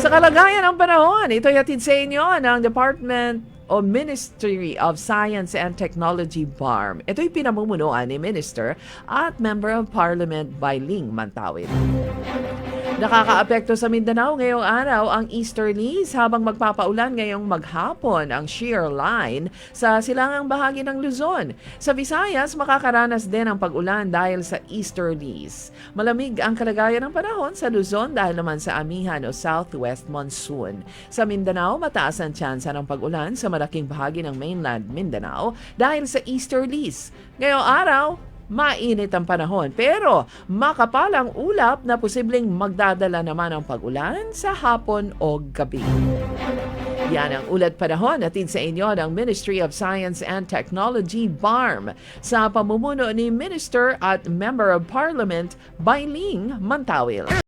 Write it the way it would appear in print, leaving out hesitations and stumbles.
Sa kalagayan ng panahon, ito'y hatid sa inyo ng Department o Ministry of Science and Technology BARM. Ito'y pinamumunuan ni Minister at Member of Parliament Bailing Mantawid. Nakakaapekto sa Mindanao ngayong araw ang easterlies habang magpapaulan ngayong maghapon ang shear line sa silangang bahagi ng Luzon. Sa Visayas, makakaranas din ang pag-ulan dahil sa easterlies. Malamig ang kalagayan ng panahon sa Luzon dahil naman sa amihan o southwest monsoon. Sa Mindanao, mataas ang tsansa ng pag-ulan sa malaking bahagi ng mainland Mindanao dahil sa easterlies. Ngayong araw, mainit ang panahon pero makapal ang ulap na posibleng magdadala naman ang pag-ulan sa hapon o gabi. Yan ang ulat panahon atid sa inyo ng Ministry of Science and Technology BARM sa pamumuno ni Minister at Member of Parliament Bailing Mantawil.